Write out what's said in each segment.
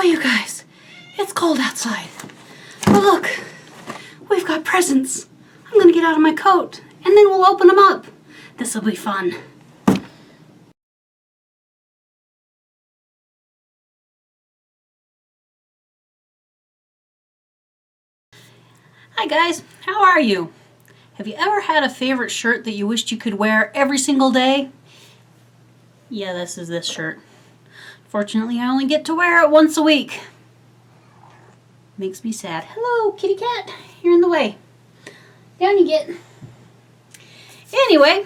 boy, you guys, it's cold outside. But look, we've got presents. I'm gonna get out of my coat and then we'll open them up. This will be fun. Hi guys, how are you? Have you ever had a favorite shirt that you wished you could wear every single day? Yeah, this is this shirt. Fortunately, I only get to wear it once a week. Makes me sad. Hello, kitty cat. You're in the way. Down you get. Anyway,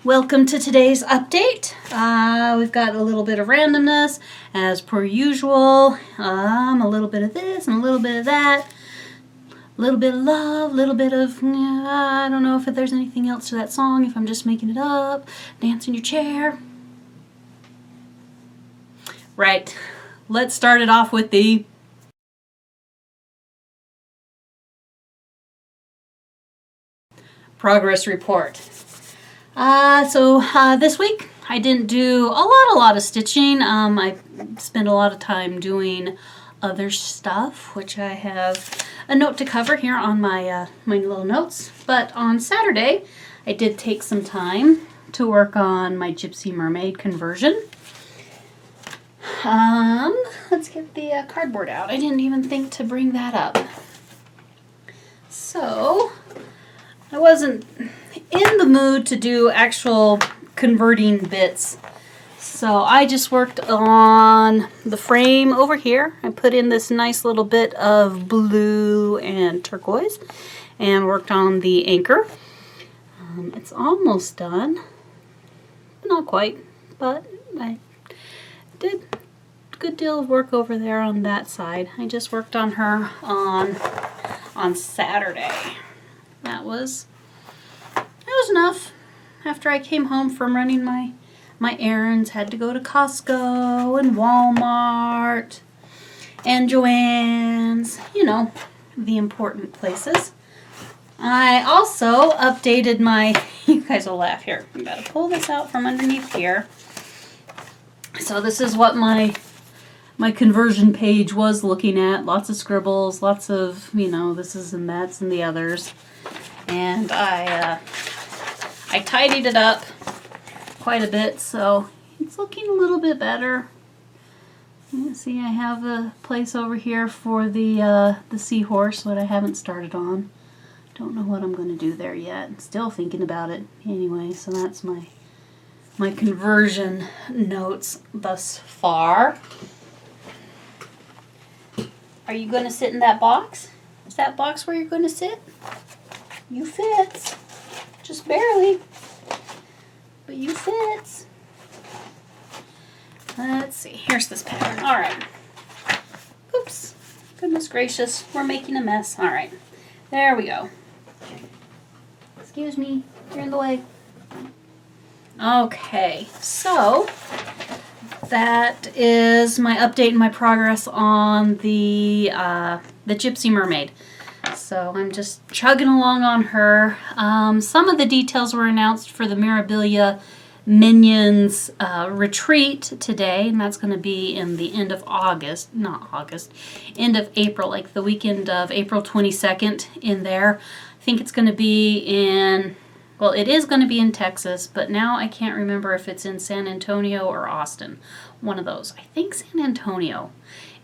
welcome to today's update. We've got a little bit of randomness, as per usual. A little bit of this and a little bit of that. A little bit of love, a little bit of, I don't know if there's anything else to that song, if I'm just making it up. Dance in your chair. Right, let's start it off with the progress report. This week I didn't do a lot of stitching. I spent a lot of time doing other stuff, which I have a note to cover here on my my little notes. But on Saturday, I did take some time to work on my Gypsy Mermaid conversion. Let's get the cardboard out. I didn't even think to bring that up. So, I wasn't in the mood to do actual converting bits. So I just worked on the frame over here. I put in this nice little bit of blue and turquoise and worked on the anchor. It's almost done. Not quite, but I did a good deal of work over there on that side. I just worked on her on Saturday. That was enough. After I came home from running my errands, had to go to Costco and Walmart and Joann's, you know, the important places. I also updated my, you guys will laugh here, I gotta pull this out from underneath here. So this is what my conversion page was looking at. Lots of scribbles, lots of, you know, this is and that's and the others. And I tidied it up quite a bit, so it's looking a little bit better. You see, I have a place over here for the seahorse that I haven't started on. Don't know what I'm going to do there yet. Still thinking about it. Anyway, so that's my conversion notes thus far. Are you going to sit in that box? Is that box where you're going to sit? You fits. Just barely. But you fits. Let's see. Here's this pattern. All right. Oops. Goodness gracious. We're making a mess. All right. There we go. Excuse me. You're in the way. Okay. So that is my update and my progress on the Gypsy Mermaid. So I'm just chugging along on her. Some of the details were announced for the Mirabilia Minions retreat today, and that's going to be in the end of August, not August, end of April, like the weekend of April 22nd in there. I think it's going to be in, well, it is going to be in Texas, but now I can't remember if it's in San Antonio or Austin. One of those. I think San Antonio.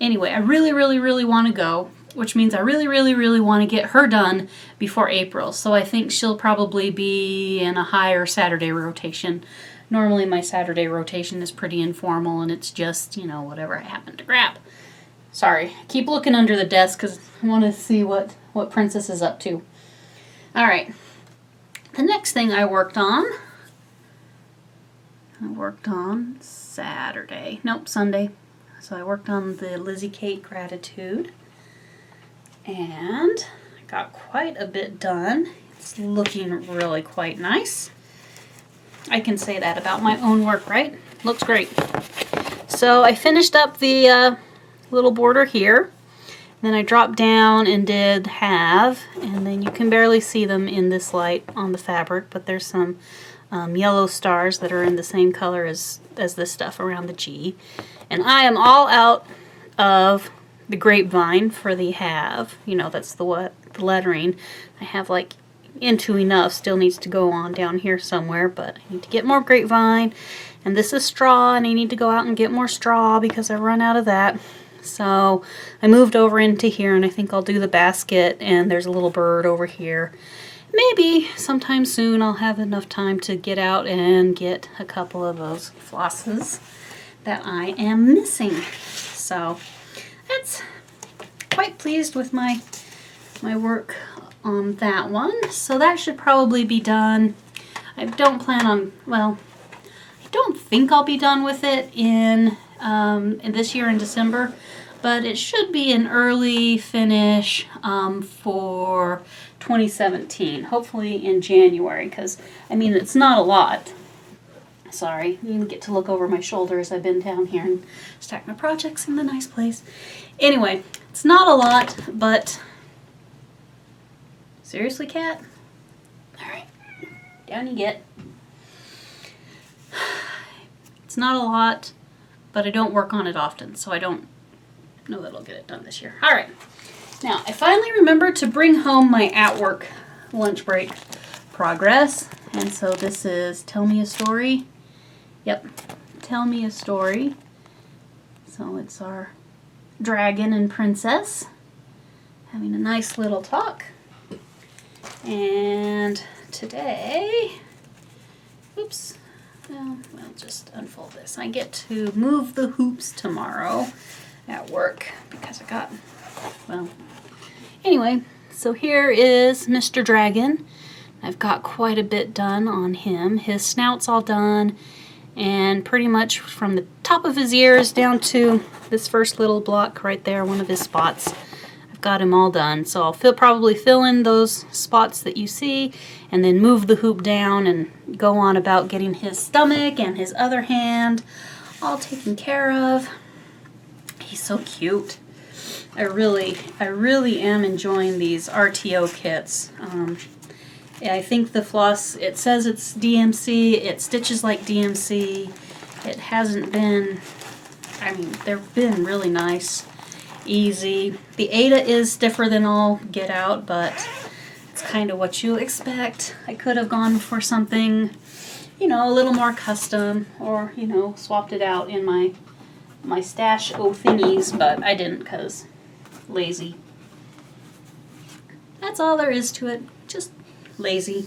Anyway, I really want to go, which means I really want to get her done before April. So I think she'll probably be in a higher Saturday rotation. Normally my Saturday rotation is pretty informal and it's just, you know, whatever I happen to grab. Sorry, I keep looking under the desk because I want to see what Princess is up to. Alright, the next thing I worked on Sunday. So I worked on the Lizzie Kate Gratitude. And I got quite a bit done. It's looking really quite nice. I can say that about my own work, right? Looks great. So I finished up the little border here. Then I dropped down and did half, and then you can barely see them in this light on the fabric, but there's some yellow stars that are in the same color as this stuff around the G. And I am all out of the grapevine for the have. You know, that's the lettering. I have like into enough, still needs to go on down here somewhere, but I need to get more grapevine. And this is straw, and I need to go out and get more straw because I run out of that. So I moved over into here, and I think I'll do the basket, and there's a little bird over here. Maybe sometime soon I'll have enough time to get out and get a couple of those flosses that I am missing. So that's quite pleased with my work on that one. So that should probably be done. I don't plan on, well, I don't think I'll be done with it in this year in December, but it should be an early finish for 2017, hopefully in January, because I mean it's not a lot. Sorry, you can get to look over my shoulder as I've been down here and stack my projects in the nice place. Anyway, it's not a lot, but seriously, cat? Alright, down you get. It's not a lot, but I don't work on it often, so I don't know that I'll get it done this year. Alright, now I finally remembered to bring home my at-work lunch break progress, and so this is Tell Me a Story. Yep, Tell Me a Story. So it's our dragon and princess having a nice little talk. And today, oops, well, I'll just unfold this. I get to move the hoops tomorrow at work because I got, well, anyway, so here is Mr. Dragon. I've got quite a bit done on him. His snout's all done, and pretty much from the top of his ears down to this first little block right there, one of his spots. I've got him all done. So I'll probably fill in those spots that you see and then move the hoop down and go on about getting his stomach and his other hand all taken care of. He's so cute. I really am enjoying these RTO kits. I think the floss, it says it's DMC, it stitches like DMC. It hasn't been, I mean, they've been really nice, easy. The aida is stiffer than all get out, but it's kind of what you expect. I could have gone for something, you know, a little more custom, or, you know, swapped it out in my stash o thingies, but I didn't because lazy. That's all there is to it, just lazy.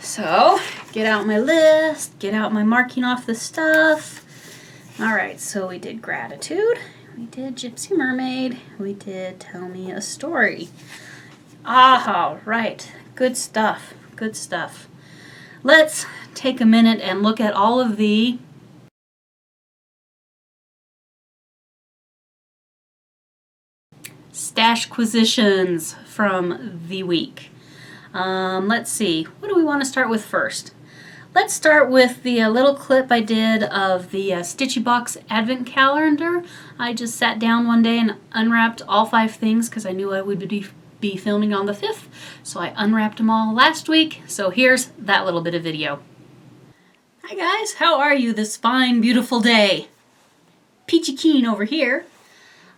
So, get out my list, get out my marking off the stuff. Alright, so we did Gratitude, we did Gypsy Mermaid, we did Tell Me a Story. Ah, right, good stuff, good stuff. Let's take a minute and look at all of the stashquisitions from the week. Let's see, what do we want to start with first? Let's start with the little clip I did of the Stitchy Box Advent Calendar. I just sat down one day and unwrapped all 5 things because I knew I would be filming on the 5th. So I unwrapped them all last week. So here's that little bit of video. Hi guys, how are you this fine, beautiful day? Peachy Keen over here.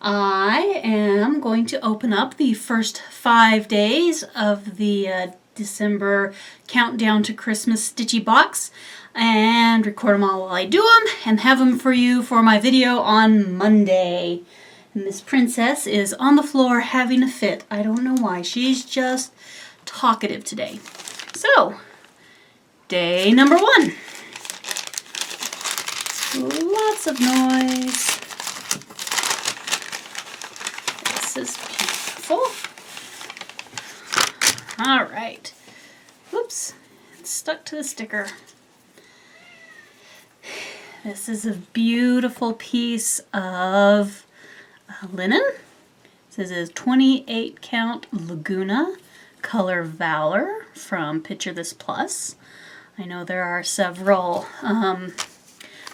I am going to open up the first 5 days of the December countdown to Christmas Stitchy box and record them all while I do them and have them for you for my video on Monday. And this princess is on the floor having a fit. I don't know why. She's just talkative today. So, day number 1. Lots of noise. This is beautiful. All right. Whoops, it's stuck to the sticker. This is a beautiful piece of linen. This is a 28 count Laguna, color Valor from Picture This Plus. I know there are several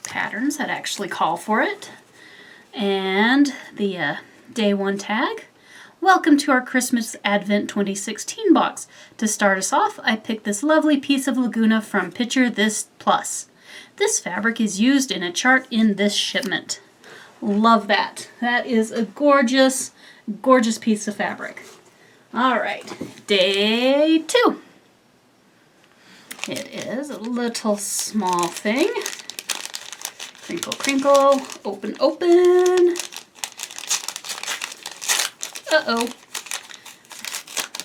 patterns that actually call for it. And the day 1 tag. Welcome to our Christmas Advent 2016 box. To start us off, I picked this lovely piece of Laguna from Picture This Plus. This fabric is used in a chart in this shipment. Love that. That is a gorgeous, gorgeous piece of fabric. All right, day 2. It is a little small thing. Crinkle, crinkle, open, open. Uh-oh.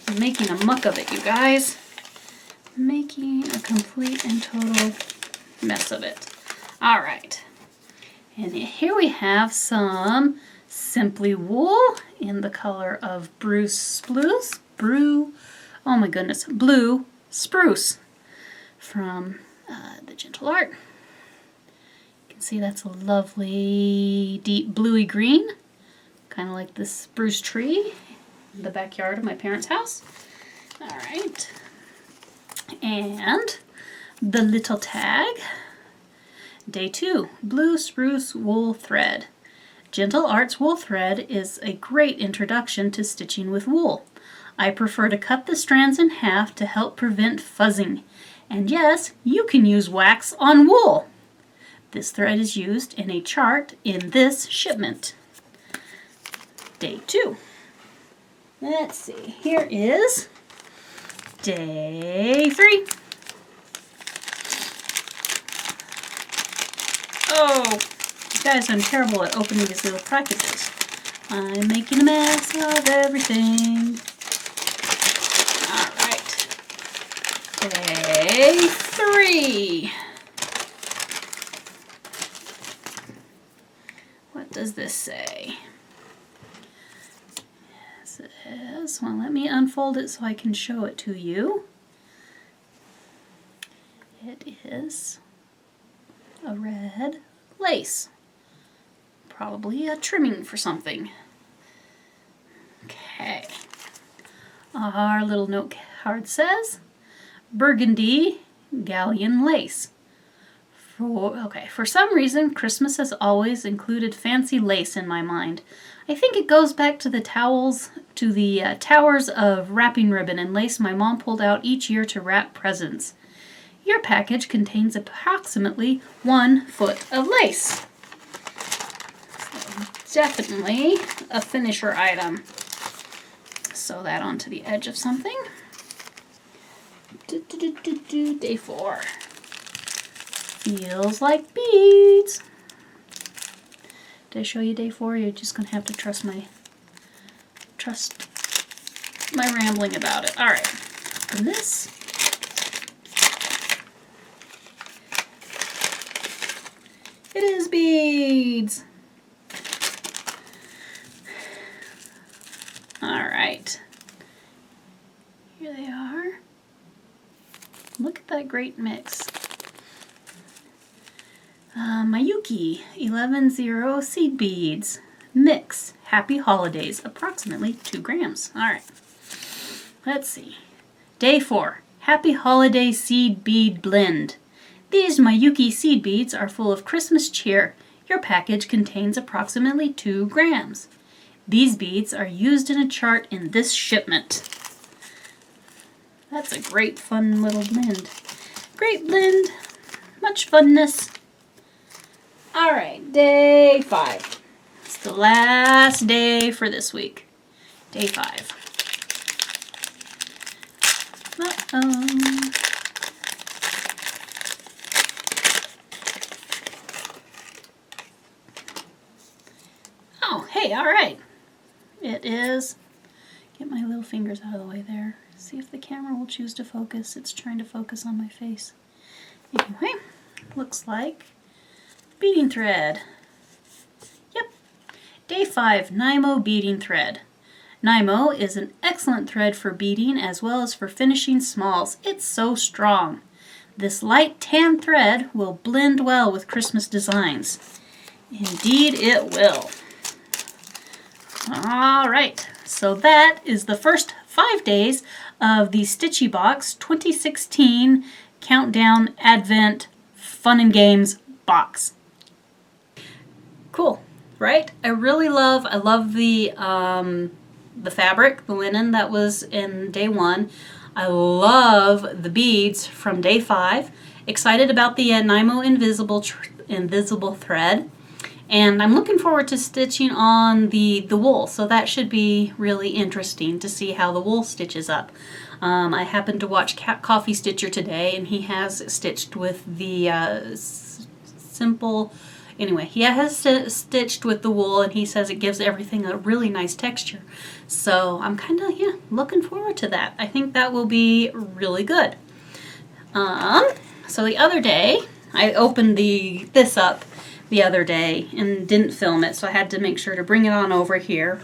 I'm making a muck of it, you guys. Making a complete and total mess of it. All right. And here we have some Simply Wool in the color of Blue Spruce. Oh my goodness, Blue Spruce from the Gentle Art. You can see that's a lovely deep bluey green, kind of like this spruce tree in the backyard of my parents' house. All right. And the little tag. Day 2, Blue Spruce Wool Thread. Gentle Art's wool thread is a great introduction to stitching with wool. I prefer to cut the strands in half to help prevent fuzzing. And yes, you can use wax on wool. This thread is used in a chart in this shipment. Day 2. Let's see, here is day 3. Oh, you guys, I'm terrible at opening these little packages. I'm making a mess of everything. All right. Day 3. What does this say? It says, well, let me unfold it so I can show it to you. It is a red lace. Probably a trimming for something. Okay. Our little note card says burgundy galleon lace. For some reason, Christmas has always included fancy lace in my mind. I think it goes back to the towers of wrapping ribbon and lace my mom pulled out each year to wrap presents. Your package contains approximately 1 foot of lace. So definitely a finisher item. Sew that onto the edge of something. Day 4. Feels like beads. Did I show you day 4? You're just gonna have to trust my rambling about it. All right, and this. It is beads. All right. Here they are. Look at that great mix. Mayuki 11-0 seed beads. Mix. Happy holidays. Approximately 2 grams. All right. Let's see. Day 4. Happy holiday seed bead blend. These Mayuki seed beads are full of Christmas cheer. Your package contains approximately 2 grams. These beads are used in a chart in this shipment. That's a great fun little blend. Great blend. Much funness. All right, day 5. It's the last day for this week. Day 5. Uh-oh. Oh, hey, all right. It is, get my little fingers out of the way there. See if the camera will choose to focus. It's trying to focus on my face. Anyway, looks like beading thread. Yep. Day 5, Nymo beading thread. Nymo is an excellent thread for beading as well as for finishing smalls. It's so strong. This light tan thread will blend well with Christmas designs. Indeed it will. All right, so that is the first 5 days of the Stitchy Box 2016 Countdown Advent Fun and Games box. Cool, right? I love the fabric, the linen that was in day 1. I love the beads from day 5. Excited about the Nymo invisible thread. And I'm looking forward to stitching on the wool, so that should be really interesting to see how the wool stitches up. I happened to watch Coffee Stitcher today, and he has stitched with the simple... Anyway, he has stitched with the wool, and he says it gives everything a really nice texture. So I'm kind of, yeah, looking forward to that. I think that will be really good. So the other day, I opened this up the other day and didn't film it, so I had to make sure to bring it on over here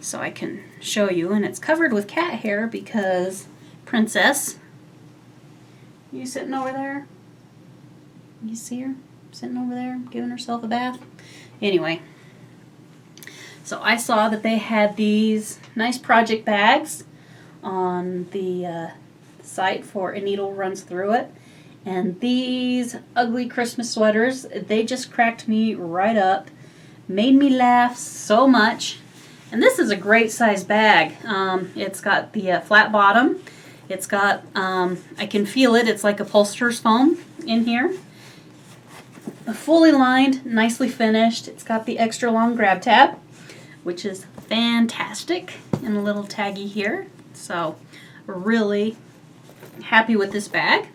so I can show you. And it's covered with cat hair because Princess, you sitting over there? You see her? Sitting over there giving herself a bath. Anyway, so I saw that they had these nice project bags on the site for A Needle Runs Through It, and these ugly Christmas sweaters, they just cracked me right up, made me laugh so much. And this is a great size bag. It's got the flat bottom. It's got I can feel it, it's like upholsterer's foam in here. Fully lined, nicely finished. It's got the extra long grab tab, which is fantastic, and a little taggy here. So really happy with this bag.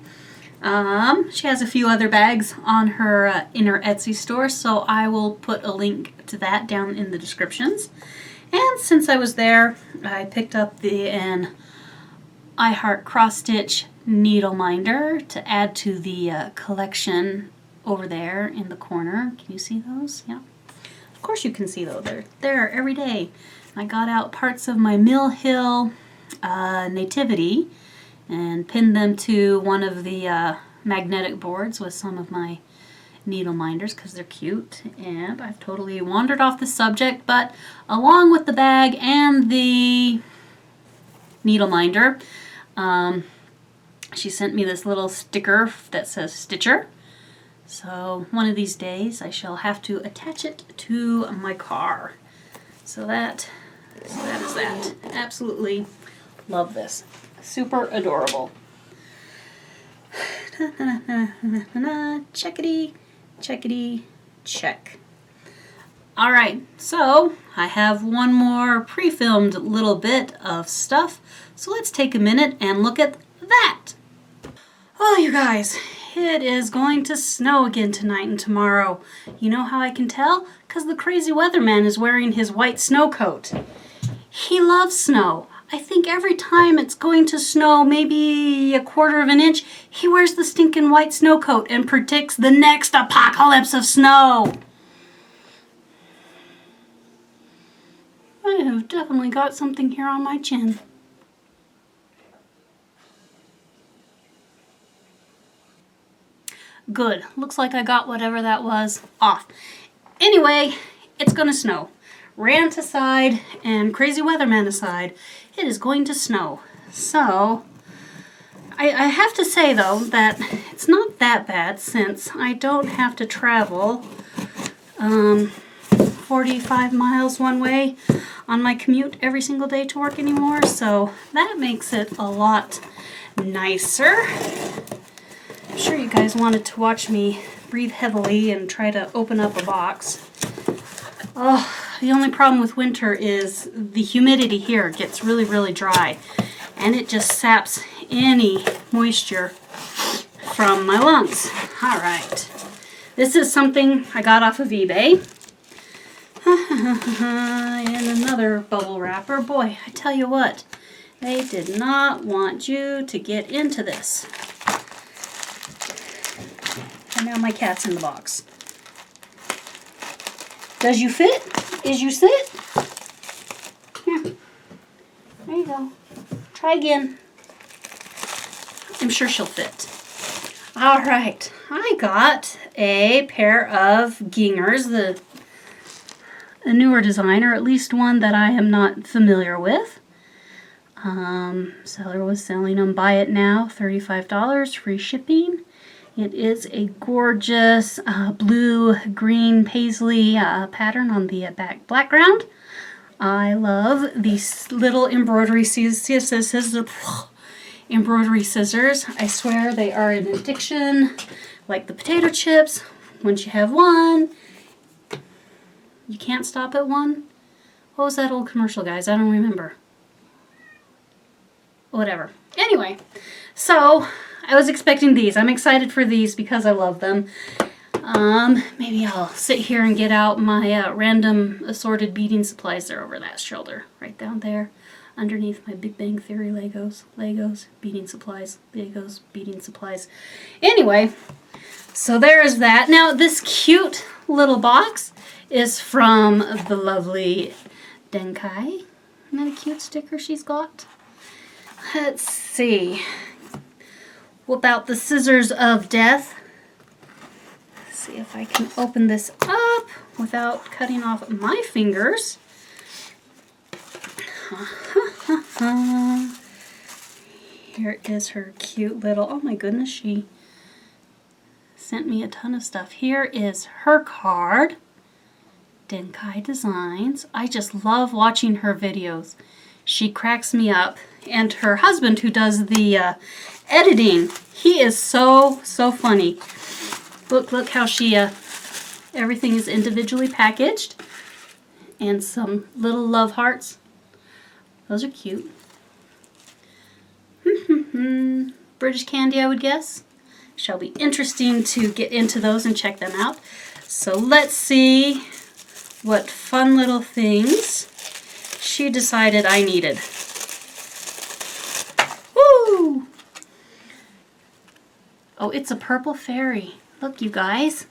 She has a few other bags on her in her Etsy store, so I will put a link to that down in the descriptions. And since I was there, I picked up an I Heart Cross Stitch needle minder to add to the collection over there in the corner. Can you see those? Yeah. Of course you can see those. They're there every day. I got out parts of my Mill Hill nativity and pinned them to one of the magnetic boards with some of my needle minders because they're cute. And I've totally wandered off the subject, but along with the bag and the needle minder, she sent me this little sticker that says Stitcher. So one of these days I shall have to attach it to my car. So that is that. Absolutely love this. Super adorable. Checkity, checkity, check. Alright, so I have one more pre-filmed little bit of stuff. So let's take a minute and look at that. Oh, you guys. It is going to snow again tonight and tomorrow. You know how I can tell? Because the crazy weatherman is wearing his white snow coat. He loves snow. I think every time it's going to snow maybe 1/4 of an inch, he wears the stinking white snow coat and predicts the next apocalypse of snow. I have definitely got something here on my chin. Good. Looks like I got whatever that was off. Anyway, it's gonna snow. Rant aside and crazy weatherman aside, it is going to snow. So, I have to say though that it's not that bad since I don't have to travel 45 miles one way on my commute every single day to work anymore. So that makes it a lot nicer. I'm sure you guys wanted to watch me breathe heavily and try to open up a box. Oh, the only problem with winter is the humidity here gets really, really dry, and it just saps any moisture from my lungs. All right. This is something I got off of eBay. And another bubble wrapper. Boy, I tell you what, they did not want you to get into this. And now my cat's in the box. Does you fit? Is you sit? Here. There you go. Try again. I'm sure she'll fit. All right. I got a pair of Gingers, a newer design, or at least one that I am not familiar with. Seller was selling them. Buy it now, $35, free shipping. It is a gorgeous blue-green paisley pattern on the back background. I love these little embroidery scissors. Embroidery scissors. I swear they are an addiction. Like the potato chips. Once you have one, You can't stop at one? What was that old commercial, guys? I don't remember. Whatever. Anyway, so I was expecting these. I'm excited for these because I love them. Maybe I'll sit here and get out my random assorted beading supplies. They're over that shoulder, right down there, underneath my Big Bang Theory Legos. Legos, beading supplies, Legos, beading supplies. Anyway, so there's that. Now, this cute little box is from the lovely Denkai. Isn't that a cute sticker she's got? Let's see. Whip out the scissors of death. Let's see if I can open this up without cutting off my fingers. Here is her cute little, oh my goodness, she sent me a ton of stuff. Here is her card. Denkai Designs. I just love watching her videos. She cracks me up. And her husband, who does the editing, he is so funny. Look how she, everything is individually packaged. And some little love hearts. Those are cute. British candy, I would guess. Shall be interesting to get into those and check them out. So let's see what fun little things she decided I needed. Woo! Oh, it's a purple fairy. Look, you guys.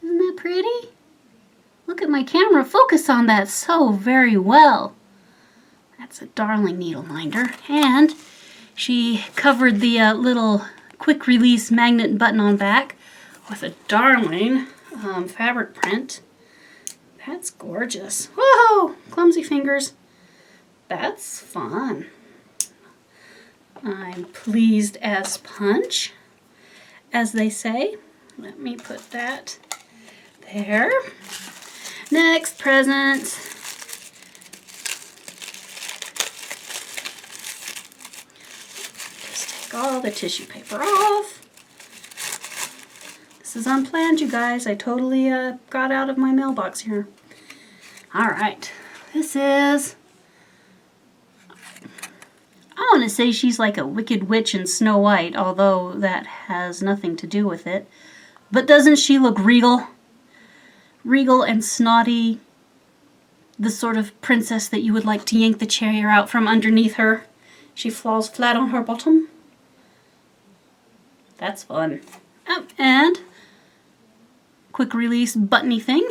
Isn't that pretty? Look at my camera. Focus on that so very well. That's a darling needle minder. And she covered the little quick release magnet button on back with a darling fabric print. That's gorgeous. Whoa! Clumsy fingers. That's fun. I'm pleased as punch, as they say. Let me put that there. Next present. Just take all the tissue paper off. This is unplanned, you guys. I totally got out of my mailbox here. All right. This is... I want to say she's like a wicked witch in Snow White, although that has nothing to do with it. But doesn't she look regal? Regal and snotty. The sort of princess that you would like to yank the chair out from underneath her. She falls flat on her bottom. That's fun. Oh, and quick release buttony thing.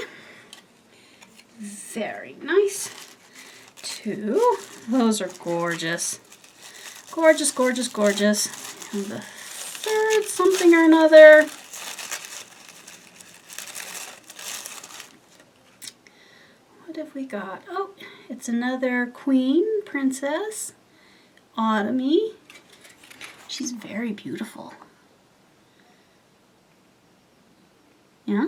Very nice. Two. Those are gorgeous. Gorgeous, gorgeous, gorgeous. And the third something or another. What have we got? Oh, it's another queen, princess, Autumny. She's very beautiful. Yeah?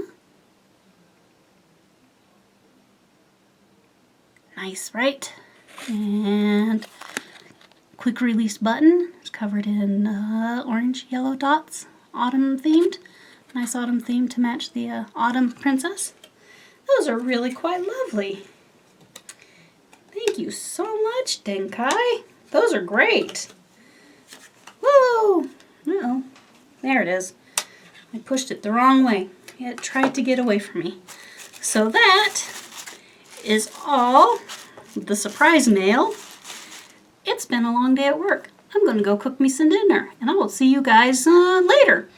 Nice, right? And quick release button. It's covered in orange, yellow dots. Autumn themed. Nice autumn theme to match the autumn princess. Those are really quite lovely. Thank you so much, Denkai. Those are great. Woo! Uh-oh. There it is. I pushed it the wrong way. It tried to get away from me. So that is all the surprise mail. It's been a long day at work. I'm going to go cook me some dinner, and I will see you guys later.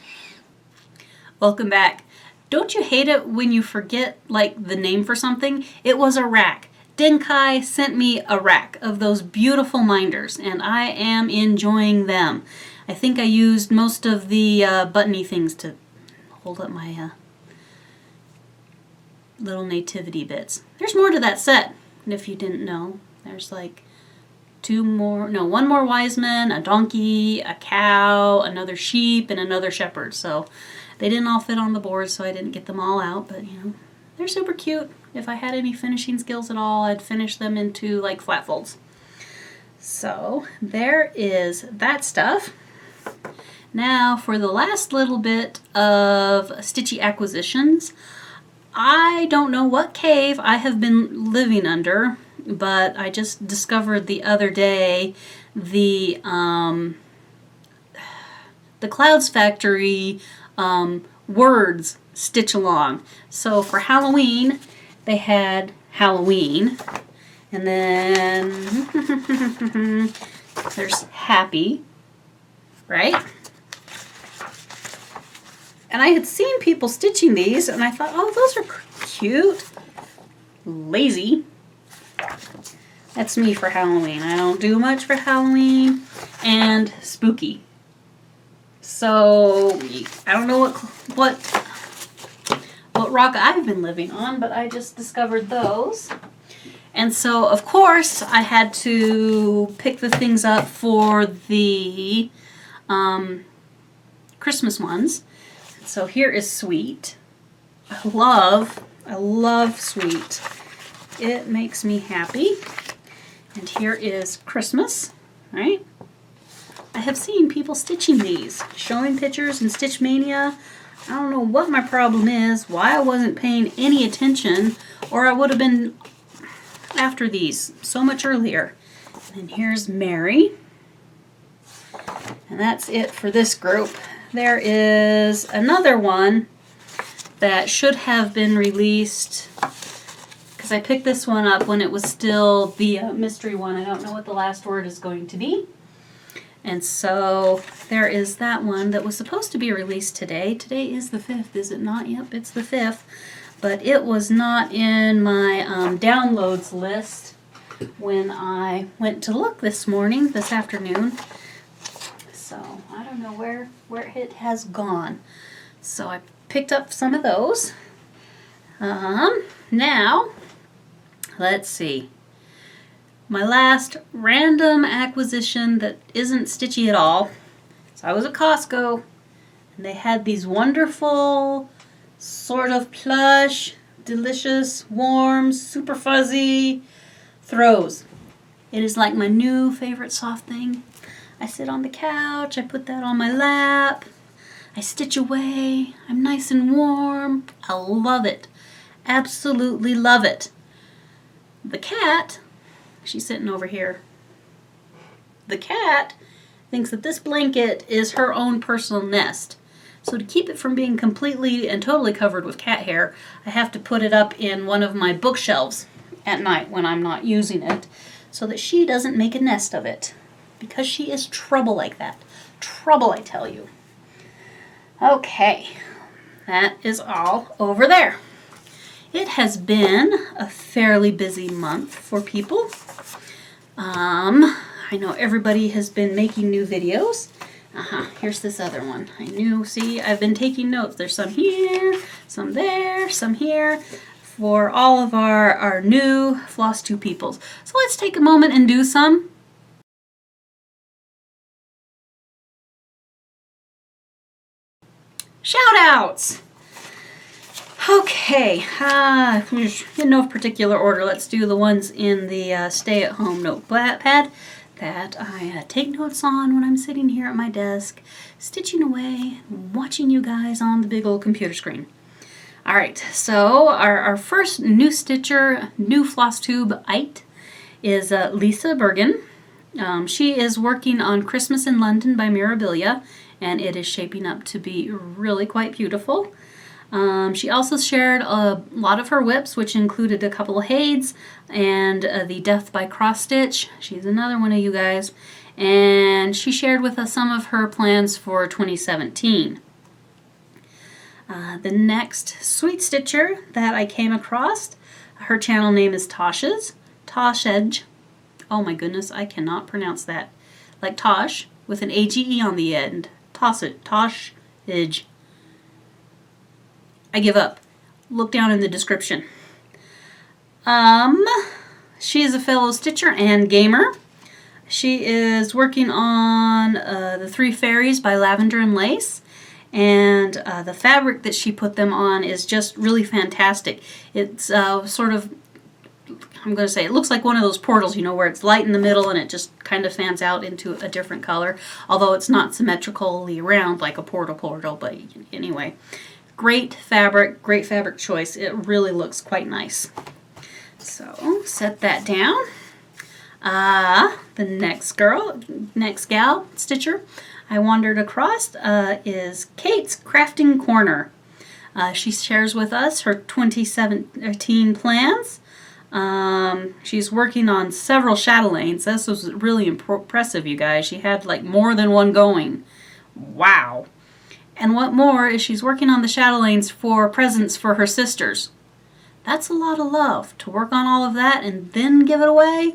Welcome back. Don't you hate it when you forget, like, the name for something? It was a rack. Denkai sent me a rack of those beautiful minders, and I am enjoying them. I think I used most of the buttony things to hold up my little nativity bits. There's more to that set, if you didn't know. There's like one more wise man, a donkey, a cow, another sheep, and another shepherd. So they didn't all fit on the board, so I didn't get them all out, but you know, they're super cute. If I had any finishing skills at all, I'd finish them into like flat folds. So there is that stuff. Now for the last little bit of Stitchy acquisitions, I don't know what cave I have been living under, but I just discovered the other day the Clouds Factory words stitch along. So for Halloween, they had Halloween, and then there's happy, right? And I had seen people stitching these, and I thought, oh, those are cute. Lazy. That's me for Halloween. I don't do much for Halloween. And spooky. So I don't know what rock I've been living on, but I just discovered those. And so, of course, I had to pick the things up for the Christmas ones. So here is Sweet. I love Sweet. It makes me happy. And here is Christmas, right? I have seen people stitching these, showing pictures in Stitch Mania. I don't know what my problem is, why I wasn't paying any attention, or I would have been after these so much earlier. And here's Mary. And that's it for this group. There is another one that should have been released, because I picked this one up when it was still the mystery one. I don't know what the last word is going to be. And so there is that one that was supposed to be released today. Today is the 5th, is it not? Yep, it's the 5th. But it was not in my downloads list when I went to look this afternoon. So I don't know where it has gone. So I picked up some of those. Now, let's see. My last random acquisition that isn't stitchy at all. So I was at Costco, and they had these wonderful, sort of plush, delicious, warm, super fuzzy throws. It is like my new favorite soft thing. I sit on the couch, I put that on my lap, I stitch away, I'm nice and warm. I love it. Absolutely love it. The cat, she's sitting over here. The cat thinks that this blanket is her own personal nest. So to keep it from being completely and totally covered with cat hair, I have to put it up in one of my bookshelves at night when I'm not using it, so that she doesn't make a nest of it. Because she is trouble like that. Trouble, I tell you. Okay, that is all over there. It has been a fairly busy month for people. I know everybody has been making new videos. Here's this other one. See, I've been taking notes. There's some here, some there, some here, for all of our new FlossTube peoples. So let's take a moment and do some. Shout outs! Okay, in no particular order, let's do the ones in the stay-at-home notepad that I take notes on when I'm sitting here at my desk, stitching away, watching you guys on the big old computer screen. Alright, so our first new stitcher, new FlossTube-ite, is Lisa Bergen. She is working on Christmas in London by Mirabilia, and it is shaping up to be really quite beautiful. She also shared a lot of her whips, which included a couple of Hades and the Death by Cross Stitch. She's another one of you guys. And she shared with us some of her plans for 2017. The next sweet stitcher that I came across, her channel name is Tosh's. Toshedge. Oh my goodness, I cannot pronounce that. Like Tosh with an AGE on the end. Toshedge. I give up. Look down in the description. She is a fellow stitcher and gamer. She is working on the Three Fairies by Lavender and Lace. And the fabric that she put them on is just really fantastic. It's sort of, I'm going to say, it looks like one of those portals, you know, where it's light in the middle and it just kind of fans out into a different color. Although it's not symmetrically round like a portal, but anyway. great fabric choice. It really looks quite nice. So set that down. The next gal stitcher I wandered across is Kate's Crafting Corner. She shares with us her 2017 plans. She's working on several chatelaines. This was really impressive, you guys. She had like more than one going. Wow. And what more is she's working on the chatelaines for presents for her sisters. That's a lot of love to work on all of that and then give it away.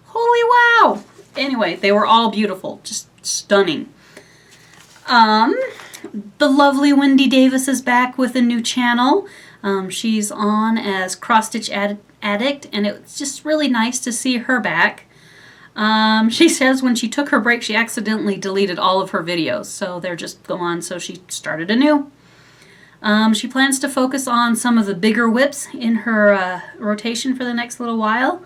Holy wow. Anyway, they were all beautiful. Just stunning. The lovely Wendy Davis is back with a new channel. She's on as Cross Stitch Addict, and it's just really nice to see her back. She says when she took her break, she accidentally deleted all of her videos, so they're just gone, so she started anew. She plans to focus on some of the bigger whips in her rotation for the next little while.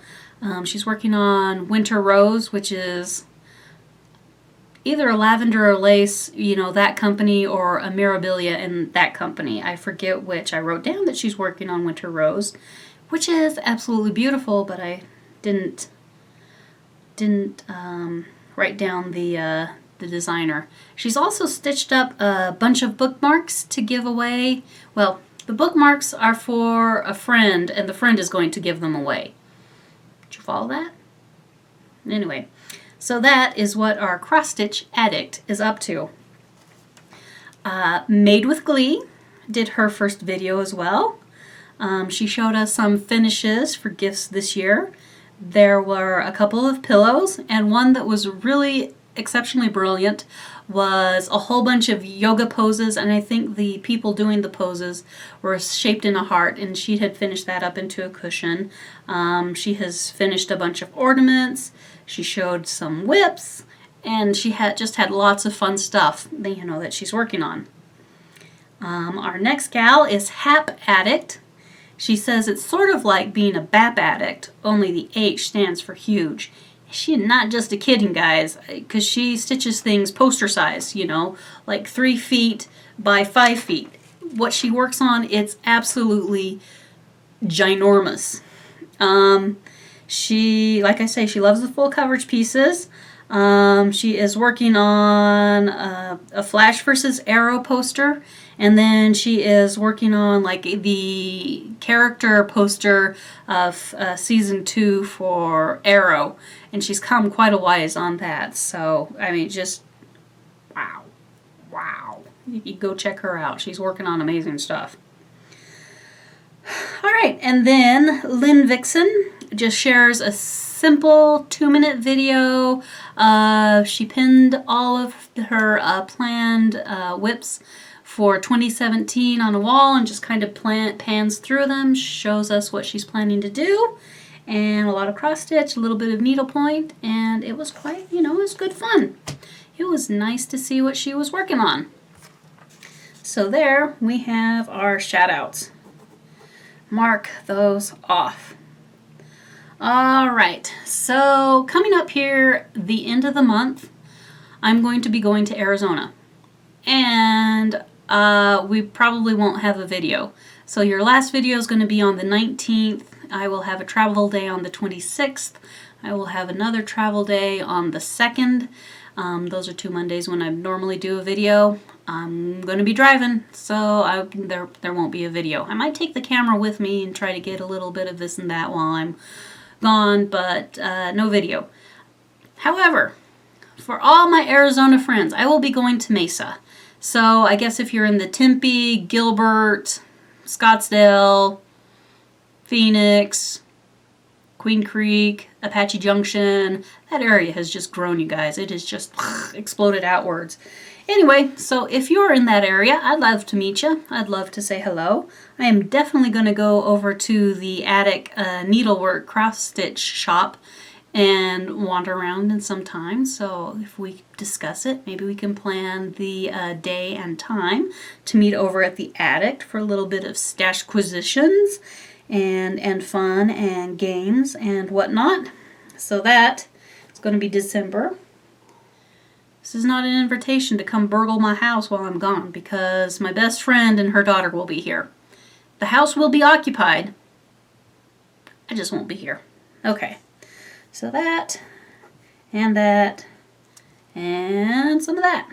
She's working on Winter Rose, which is either a lavender or lace, you know, that company, or a Mirabilia in that company. I forget which. I wrote down that she's working on Winter Rose, which is absolutely beautiful, but I didn't write down the designer. She's also stitched up a bunch of bookmarks to give away. Well, the bookmarks are for a friend, and the friend is going to give them away. Did you follow that? Anyway. So that is what our Cross Stitch Addict is up to. Made with Glee did her first video as well. She showed us some finishes for gifts this year. There were a couple of pillows, and one that was really exceptionally brilliant was a whole bunch of yoga poses, and I think the people doing the poses were shaped in a heart, and she had finished that up into a cushion. She has finished a bunch of ornaments. She showed some whips, and she just had lots of fun stuff, you know, that she's working on. Our next gal is Hap Addict. She says it's sort of like being a BAP addict, only the H stands for huge. She's not just a kidding, guys, because she stitches things poster size, you know, like 3 feet by 5 feet. What she works on, it's absolutely ginormous. She, like I say, she loves the full coverage pieces. She is working on a Flash versus Arrow poster, and then she is working on like the character poster of season 2 for Arrow, and she's come quite a ways on that. So I mean, just wow. You go check her out. She's working on amazing stuff. All right, and then Lynn Vixen just shares a simple 2-minute video. She pinned all of her planned whips for 2017 on a wall and just kind of pans through them, shows us what she's planning to do, and a lot of cross stitch, a little bit of needlepoint, and it was quite, you know, it was good fun. It was nice to see what she was working on. So there we have our shout outs. Mark those off. All right, so coming up here the end of the month, I'm going to be going to Arizona, and we probably won't have a video. So your last video is going to be on the 19th. I will have a travel day on the 26th. I will have another travel day on the 2nd. Those are 2 Mondays when I normally do a video. I'm going to be driving, so there won't be a video. I might take the camera with me and try to get a little bit of this and that while I'm gone, but no video. However, for all my Arizona friends, I will be going to Mesa. So I guess if you're in the Tempe, Gilbert, Scottsdale, Phoenix, Queen Creek, Apache Junction, that area has just grown, you guys. It has just exploded outwards. Anyway, so if you're in that area, I'd love to meet you. I'd love to say hello. I am definitely going to go over to the attic needlework cross stitch shop and wander around in some time. So if we discuss it, maybe we can plan the day and time to meet over at the attic for a little bit of stashquisitions and fun and games and whatnot. So that is going to be December. This is not an invitation to come burgle my house while I'm gone, because my best friend and her daughter will be here. The house will be occupied. I just won't be here. Okay. So that, and some of that.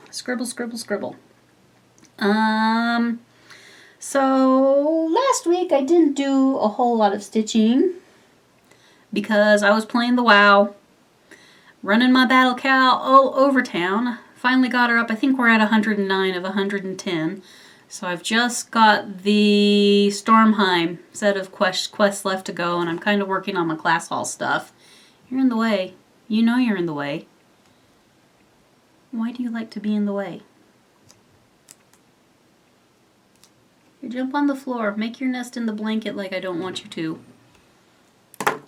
Scribble, scribble, scribble. So last week I didn't do a whole lot of stitching because I was playing the WoW, running my battle cow all over town. Finally got her up. I think we're at 109 of 110. So I've just got the Stormheim set of quests left to go, and I'm kind of working on my class hall stuff. You're in the way. You know you're in the way. Why do you like to be in the way? You jump on the floor. Make your nest in the blanket like I don't want you to.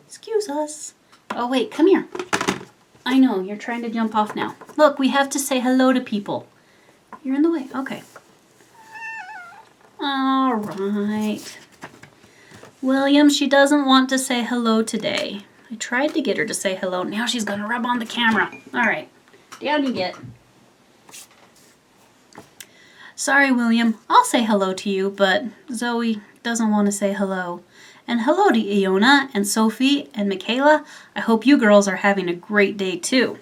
Excuse us. Oh wait, come here. I know, you're trying to jump off now. Look, we have to say hello to people. You're in the way. Okay. All right. William, she doesn't want to say hello today. I tried to get her to say hello. Now she's going to rub on the camera. All right. Down you get. Sorry, William. I'll say hello to you, but Zoe doesn't want to say hello. And hello to Iona and Sophie and Michaela. I hope you girls are having a great day too.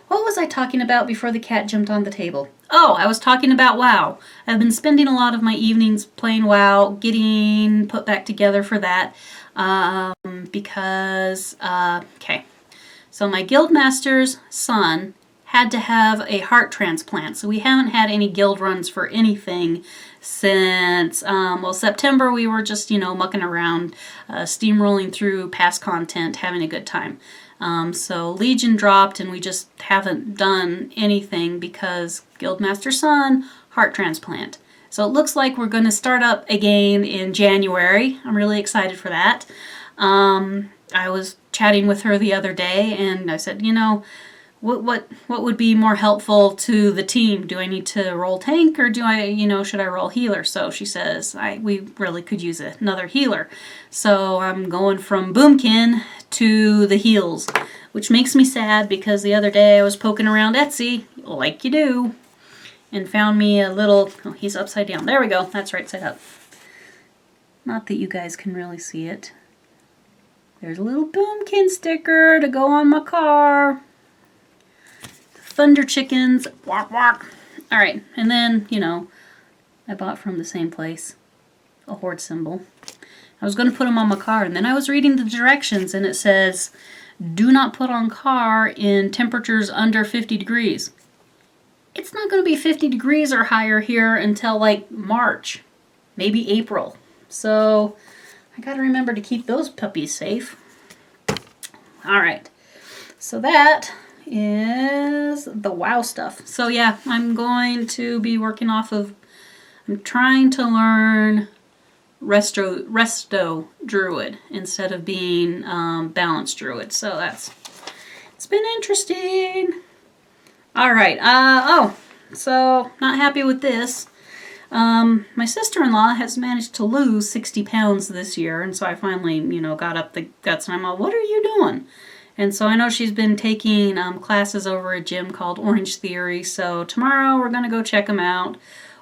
What was I talking about before the cat jumped on the table? Oh, I was talking about WoW. I've been spending a lot of my evenings playing WoW, getting put back together for that. Okay. So my guildmaster's son had to have a heart transplant. So we haven't had any guild runs for anything since, September. We were just, mucking around, steamrolling through past content, having a good time. So Legion dropped and we just haven't done anything because Guildmaster's son, heart transplant. So it looks like we're going to start up again in January. I'm really excited for that. I was chatting with her the other day and I said, what would be more helpful to the team? Do I need to roll tank or do I, should I roll healer? So she says, we really could use another healer. So I'm going from Boomkin to the heals, which makes me sad because the other day I was poking around Etsy, like you do, and found me a little, oh, he's upside down. There we go. That's right side up. Not that you guys can really see it. There's a little Boomkin sticker to go on my car. Thunder chickens, walk walk. All right, and then, I bought from the same place a horde symbol. I was going to put them on my car, and then I was reading the directions, and it says, do not put on car in temperatures under 50 degrees. It's not going to be 50 degrees or higher here until like March, maybe April. So I got to remember to keep those puppies safe. All right, so that is the WoW stuff. So yeah, I'm going to be working off of, I'm trying to learn Resto Druid instead of being Balanced Druid. So it's been interesting. All right, so not happy with this. My sister-in-law has managed to lose 60 pounds this year, and so I finally, got up the guts and I'm like, what are you doing? And so I know she's been taking classes over a gym called Orange Theory, so tomorrow we're going to go check them out.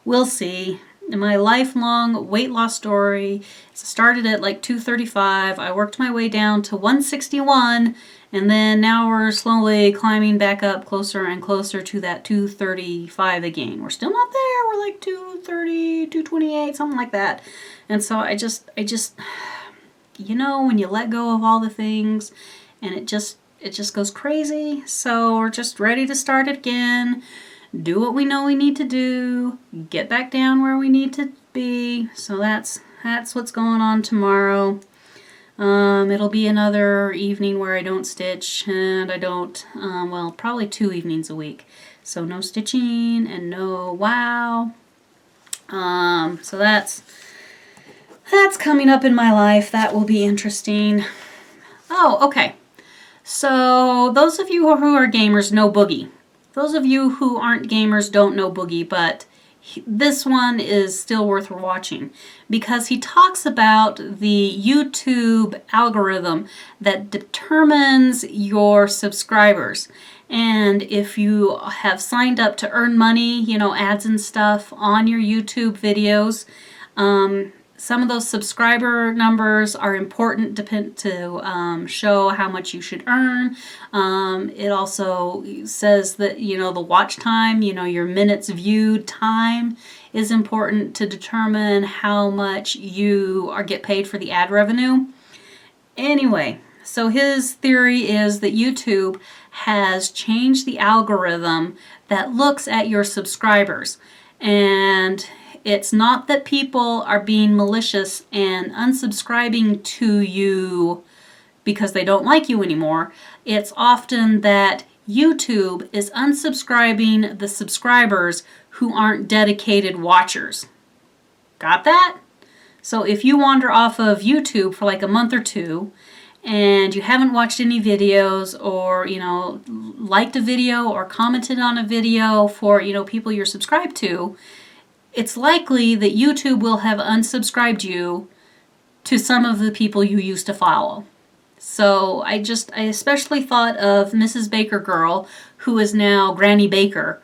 We'll see. My lifelong weight loss story started at like 235. I worked my way down to 161, and then now we're slowly climbing back up closer and closer to that 235 again. We're still not there. We're like 230, 228, something like that. And so I just, when you let go of all the things, and it just goes crazy. So we're just ready to start it again. Do what we know we need to do. Get back down where we need to be. So that's what's going on tomorrow. It'll be another evening where I don't stitch and I don't, probably 2 evenings a week. So no stitching and no WoW. So that's coming up in my life. That will be interesting. Oh, okay. So those of you who are gamers know Boogie. Those of you who aren't gamers don't know Boogie, but this one is still worth watching because he talks about the YouTube algorithm that determines your subscribers. And if you have signed up to earn money, you know, ads and stuff on your YouTube videos, some of those subscriber numbers are important to show how much you should earn. It also says that, you know, the watch time, you know, your minutes viewed time is important to determine how much you get paid for the ad revenue. Anyway, so his theory is that YouTube has changed the algorithm that looks at your subscribers. And it's not that people are being malicious and unsubscribing to you because they don't like you anymore. It's often that YouTube is unsubscribing the subscribers who aren't dedicated watchers. Got that? So if you wander off of YouTube for like a month or two and you haven't watched any videos, or, you know, liked a video or commented on a video for, you know, people you're subscribed to, it's likely that YouTube will have unsubscribed you to some of the people you used to follow. So I especially thought of Mrs. Baker Girl, who is now Granny Baker,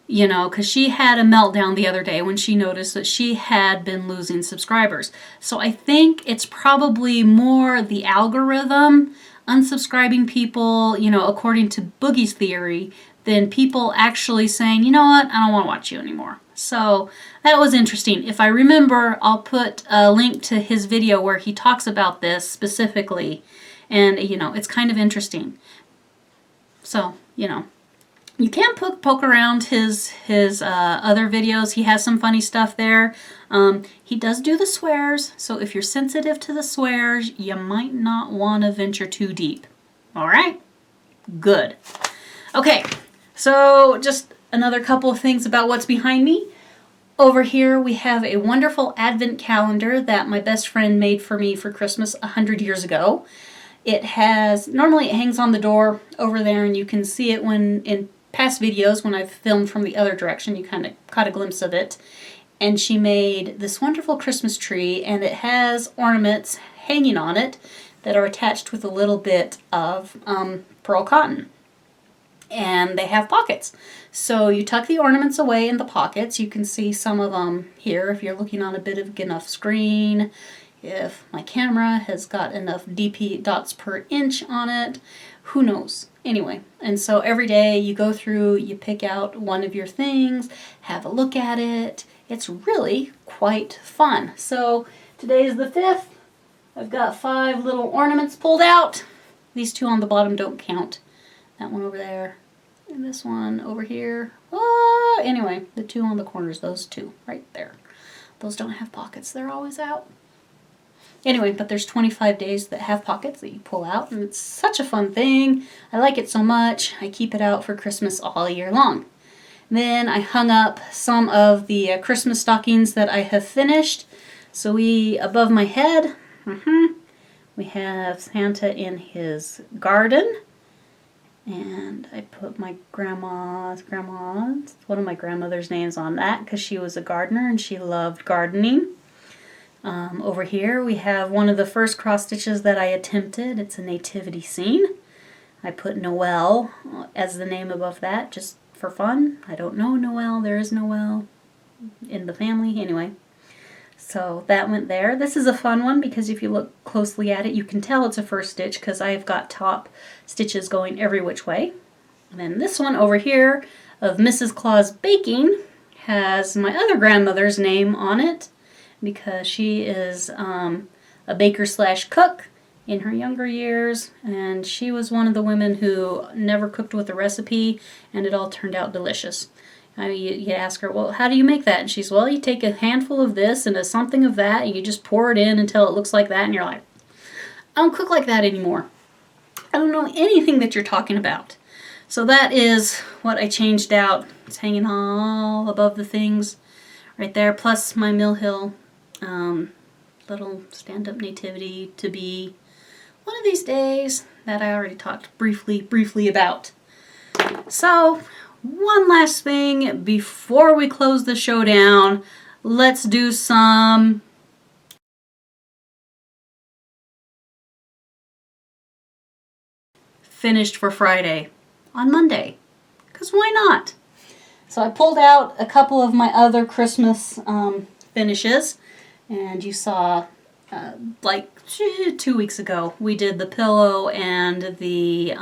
you know, because she had a meltdown the other day when she noticed that she had been losing subscribers. So I think it's probably more the algorithm unsubscribing people, you know, according to Boogie's theory, than people actually saying, you know what, I don't want to watch you anymore. So that was interesting. If I remember, I'll put a link to his video where he talks about this specifically. And, you know, it's kind of interesting. So, you know, you can poke around his other videos. He has some funny stuff there. He does do the swears, so if you're sensitive to the swears, you might not want to venture too deep. All right? Good. Okay, so just another couple of things about what's behind me. Over here we have a wonderful advent calendar that my best friend made for me for Christmas 100 years ago. Normally it hangs on the door over there, and you can see it when in past videos when I've filmed from the other direction, you kind of caught a glimpse of it. And she made this wonderful Christmas tree, and it has ornaments hanging on it that are attached with a little bit of pearl cotton. And they have pockets. So you tuck the ornaments away in the pockets. You can see some of them here if you're looking on a bit of enough screen, if my camera has got enough DP dots per inch on it, who knows. Anyway, and so every day you go through, you pick out one of your things, have a look at it. It's really quite fun. So today is the 5th. I've got 5 little ornaments pulled out. These 2 on the bottom don't count. That one over there, and this one over here. Oh, anyway, the 2 on the corners, those 2 right there. Those don't have pockets, they're always out. Anyway, but there's 25 days that have pockets that you pull out, and it's such a fun thing. I like it so much, I keep it out for Christmas all year long. Then I hung up some of the Christmas stockings that I have finished. So above my head, we have Santa in his garden. And I put my one of my grandmother's names on that because she was a gardener and she loved gardening. Over here we have one of the first cross stitches that I attempted. It's a nativity scene. I put Noel as the name above that just for fun. I don't know Noel. There is Noel in the family. Anyway, so that went there. This is a fun one because if you look closely at it, you can tell it's a first stitch because I've got top stitches going every which way. And then this one over here of Mrs. Claus Baking has my other grandmother's name on it because she is a baker/cook in her younger years, and she was one of the women who never cooked with a recipe, and it all turned out delicious. I mean, you ask her, well, how do you make that? And she's, well, you take a handful of this and a something of that, and you just pour it in until it looks like that, and you're like, I don't cook like that anymore. I don't know anything that you're talking about. So that is what I changed out. It's hanging all above the things right there, plus my Mill Hill little stand-up nativity to be one of these days that I already talked briefly about. So, one last thing before we close the show down, let's do some finished for Friday. on Monday. Because why not? So I pulled out a couple of my other Christmas finishes, and you saw like 2 weeks ago we did the pillow and the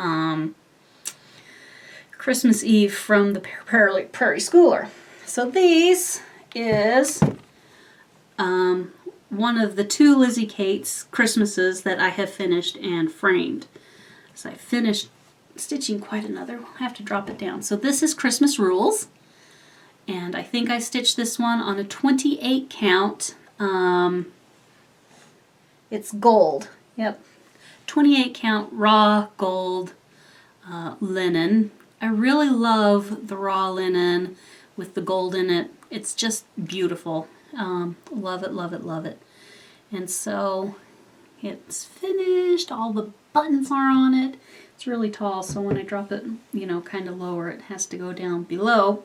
Christmas Eve from the Prairie Schooler. So these is one of the 2 Lizzie Kate's Christmases that I have finished and framed. So I finished stitching quite another. I'll have to drop it down. So this is Christmas Rules. And I think I stitched this one on a 28 count. It's gold. Yep. 28 count raw gold linen. I really love the raw linen with the gold in it. It's just beautiful. Love it, love it, love it. And so it's finished. All the buttons are on it. It's really tall, so when I drop it, you know, kind of lower, it has to go down below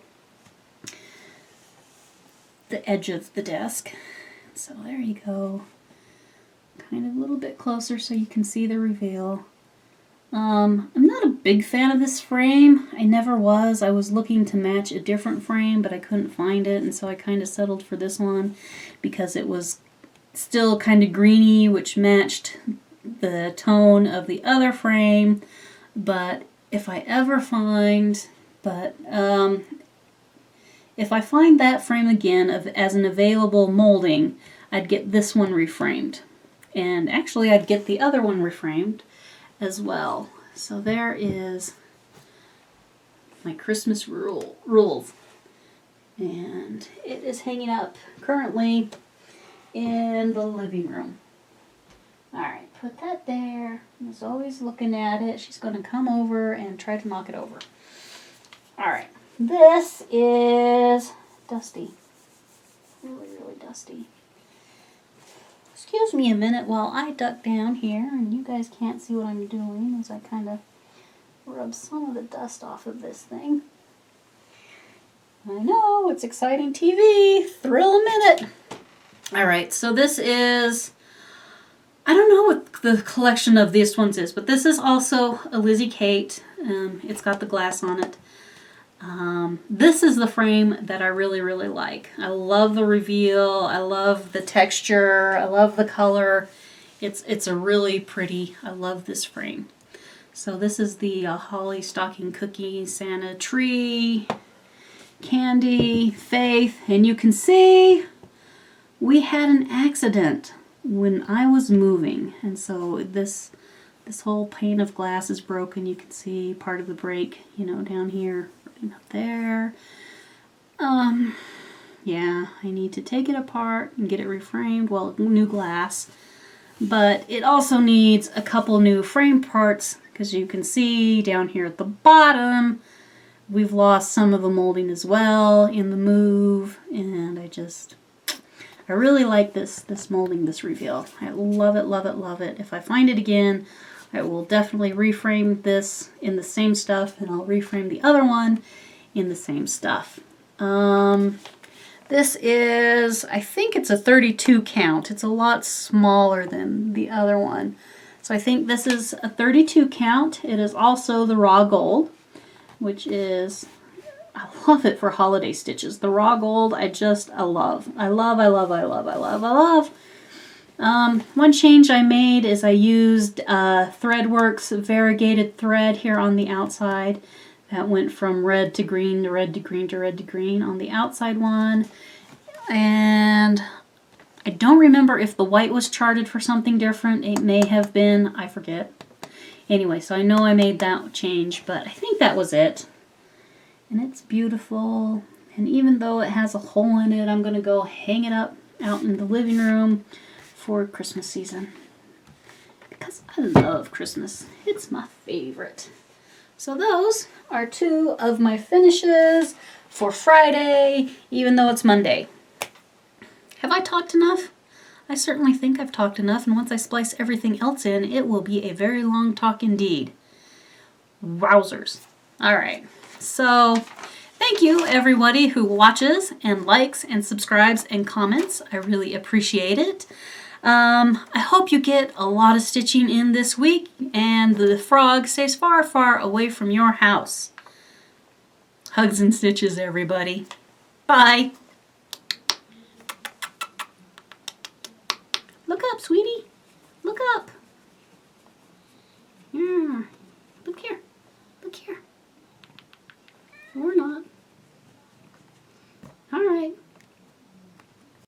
the edge of the desk. So there you go. Kind of a little bit closer so you can see the reveal. I'm not a big fan of this frame. I never was. I was looking to match a different frame, but I couldn't find it, and so I kind of settled for this one because it was still kind of greeny, which matched the tone of the other frame. But if I ever find, if I find that frame again as an available molding, I'd get this one reframed. And actually I'd get the other one reframed as well. So there is my Christmas rules. And it is hanging up currently in the living room. Alright, put that there. I was always looking at it. She's going to come over and try to knock it over. Alright, this is dusty. Really, really dusty. Excuse me a minute while I duck down here, and you guys can't see what I'm doing as I kind of rub some of the dust off of this thing. I know, it's exciting TV. Thrill a minute. Alright, so this is, I don't know what the collection of these ones is, but this is also a Lizzie Kate. It's got the glass on it. This is the frame that I really, really like. I love the reveal. I love the texture. I love the color. It's a really pretty, I love this frame. So this is the Holly Stocking Cookie Santa Tree, Candy, Faith, and you can see we had an accident when I was moving, and so this whole pane of glass is broken. You can see part of the break, you know, down here and up there. Yeah, I need to take it apart and get it reframed. Well, new glass, but it also needs a couple new frame parts because you can see down here at the bottom we've lost some of the molding as well in the move, and I really like this molding, this reveal. I love it, love it, love it. If I find it again, I will definitely reframe this in the same stuff, and I'll reframe the other one in the same stuff. This is, I think it's a 32 count. It's a lot smaller than the other one. So I think this is a 32 count. It is also the raw gold, which is, I love it for holiday stitches. The raw gold, I love. I love. One change I made is I used Threadworks variegated thread here on the outside. That went from red to green to red to green to red to green on the outside one. And I don't remember if the white was charted for something different. It may have been, I forget. Anyway, so I know I made that change, but I think that was it. And it's beautiful. And even though it has a hole in it, I'm going to go hang it up out in the living room for Christmas season. Because I love Christmas. It's my favorite. So those are 2 of my finishes for Friday, even though it's Monday. Have I talked enough? I certainly think I've talked enough, and once I splice everything else in, it will be a very long talk indeed. Wowzers. Alright, so thank you everybody who watches and likes and subscribes and comments. I really appreciate it. I hope you get a lot of stitching in this week and the frog stays far, far away from your house. Hugs and stitches, everybody. Bye. Look up, sweetie. Look up.